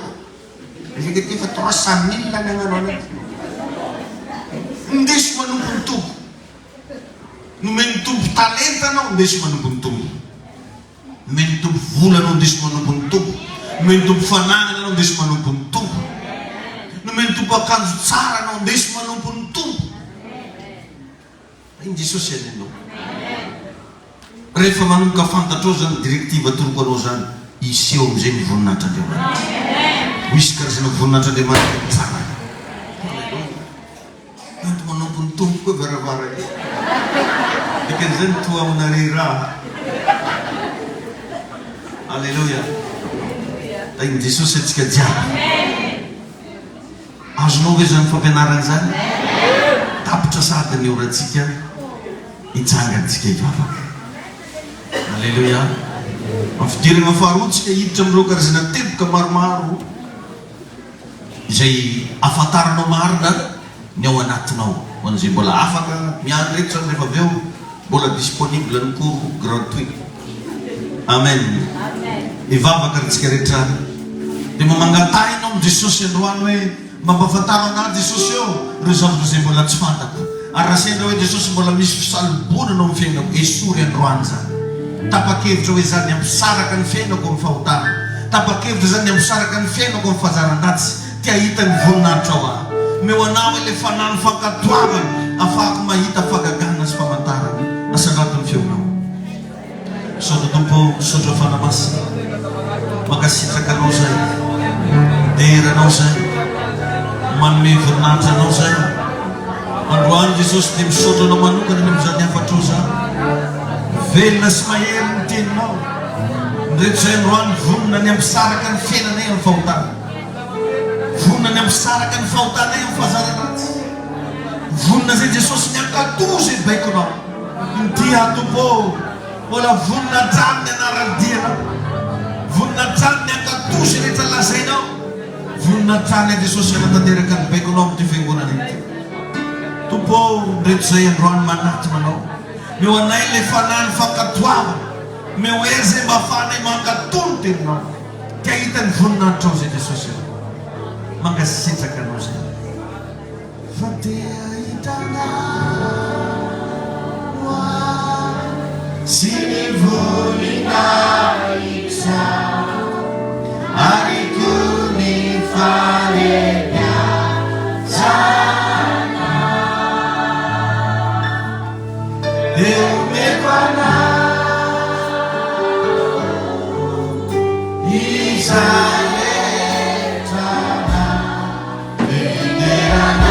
Resaka ty fa 300 000 nananao anaty. Indesy manompo ny tompo. Nomeny tompo talenta anao indesy manompo ny tompo. Nomeny tompo vola anao indesy manompo ny tompo. Nomeny tompo fananana anao indesy manompo ny tompo. Nomeny tompo akanjo tsara anao indesy manompo ny tompo. Iny Jesosy aninao. Rehefa manomboka fantatrao zany direktiva atoroko anao zany iseho amin'izay ny voninahitran'Andriamanitra. Misy karazana voninahitran'Andriamanitra tsara. Ento manompo ny tompo koa varavara io. Dikan'izany toa aminareo raha. Alleluia. Tain'i Jesosy atsika jiaby. Azonao hoe zany fampianarana zany? Tapitra sady ny oratsika hitsangantsika hivavaka. Alleluia. Amin'ny fidirana faharotsika hiditra amin'ireo karazana teboka maromaro izay afantaranao marina ny ao anatinao. Ho an'izay mbola afaka miany rehetra rehefa avy eo mbola disponible ny cours gratuit. Amen. Hivavaka ritsika rehetra. Dia mamangatanao amin'ny Jesosy androany hoe mampafantaro anazy Jesosy eo ireo zavatra izay mbola tsy fantako. Ary raha sendra hoe Jesosy mbola misy fisalobonana amin'ny fiainako esory androany zany. Tapa-kevitra hoe zany ampisaraka ny fiainako amin'ny fahotana. Tapa-kevitra zany ampisaraka ny fiainako amin'ny fahazaran-datsy. Tia hita ny voninahitra ao aho. Meu anao ile fanano fankatoavana afahako mahita fagagana sy famantarana asaraton'ny feonao. Misaotra Tompo, misaotra fanamasina, mankasitraka anao zay, deranao zay, manome voninahitra anao zay. Androany Jesosy dia misaotra anao manokana ny amin'izany afatrao zany. Velona sy mahery ny teninao. Ndreto zay androany vonona ny ampisaraka ny fiainanay amin'ny fahotana. Vonona ny ampisaraka ny fahotanay amin'ny fahazaranatsy. Vonona zay Jesosy ny ankatozy ny baikonao. Intia Tompo, mbola vonona hatrany ny anara-dianao. Vonona hatrany ny ankatozy rehetra lazainao. Vonona hatrany Jesosy anatanteraka ny baikonao amin'ity fiangonana ity. Tompo, ndreto zay androany manatona anao. Meu anay le fanany fankatoavana. Meu eze mba afahanay mankatony teninao. Ka hita ny voninahitra ao zay Jesosy. Mangasitraka anao zay. Fa dia hitanao sy ny voninahitra ary toy ny faregnatsana. Eu meko anao izaretana deideranao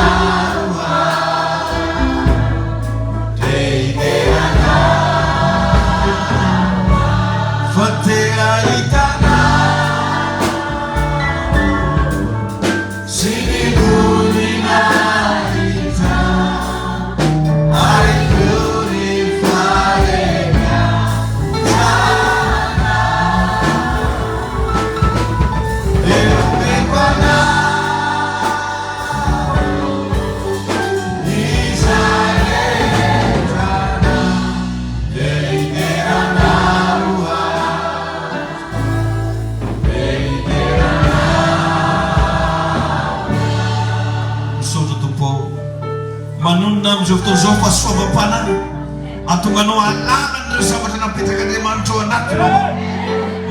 deideranao fa te ahitanao sy ny voninahitra ary toy ny faregnatsana. Eu meko anao izaretana deideranao Misaotra Tompo, manonona amin'izao fotoan'izao fahasoavam-panahy atonganao alala n'ireo zavatra napetraka Andriamanitra ao anatinao.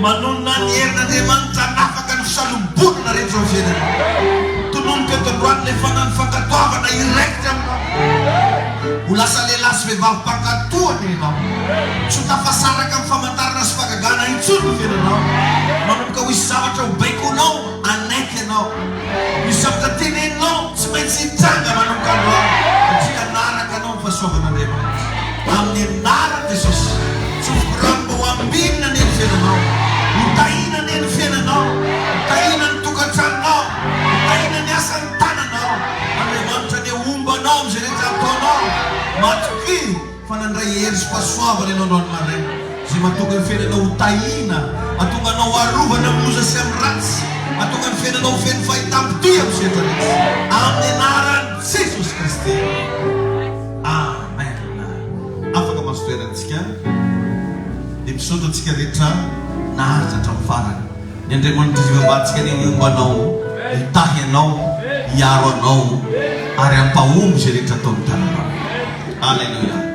Manonona ny herin'Andriamanitra hanafaka ny fisalobonana rehetra ao fiainanao. Tononika eto androany le fanany fankatoavana iraikitra aminao. Ho lasa lehilahy sy vehivavy mpankatoana ianao. Tsy ho tafasaraka amin'ny famantarana sy fagagana intsony ny fiainanao. Manomboka ho hisy zavatra ho baikonao anaiky ianao. Misy zavatra teneninao tsy maintsy hitranga manomboka androany. Satria hanaraka anao ny fahasoavan'Andriamanitra. Amin'ny anaran'i Jesosy, tsy ho rambo ho ambinina ny fiainanao. Hotahina ny fiainanao, hotahina ny tokantranonao, hotahina ny asan'ny tananao. Andriamanitra ny ombanao amin'izay rehetra ataonao. Matoky fa nandray hery sy fahasoavana ianao androany maraina. Zay mahatonga ny fiainanao hotahina, atonga anao arovana amin'ny loza sy amin'ny ratsy, atonga ny fiainanao ho feno fahitampitoy amin'ny setra rehetra. Amin'ny anaran'i Jesosy Kristy. Amen. Afaka masotoerantsika dia misaotra antsika rehetra naharitra hatramin'ny farany. Ny Andriamanitra izay mivambantsika ny ombanao, hitahy anao, hiaro anao ary hampahomby izay rehetra ataon'ny tananao. Alleluia.